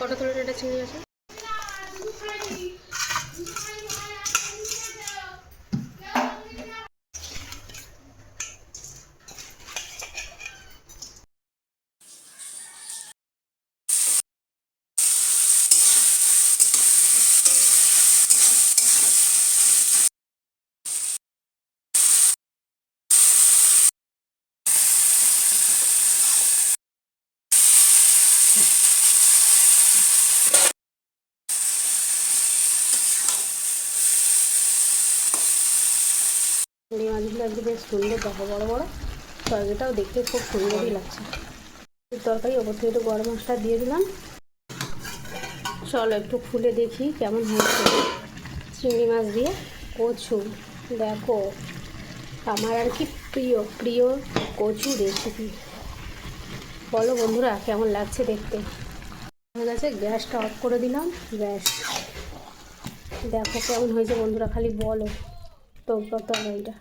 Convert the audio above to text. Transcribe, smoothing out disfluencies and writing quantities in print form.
কটা করে এটা চিংড়ি আছে? চিংড়ি মাছগুলো একটু বেশ সুন্দর, দেখো বড় বড়। তরকারিটাও দেখতে খুব সুন্দরই লাগছে। তরকারি ওপর থেকে একটু গরম মশলা দিয়ে দিলাম। চলো একটু খুলে দেখি কেমন হয়েছে। চিংড়ি মাছ দিয়ে কচু, দেখো আমার আর কি প্রিয় প্রিয় কচু রেসিপি। বলো বন্ধুরা কেমন লাগছে দেখতে। হয়ে গেছে, গ্যাসটা অফ করে দিলাম। গ্যাস দেখো কেমন হয়েছে বন্ধুরা, খালি বলো। তো তরকারিটা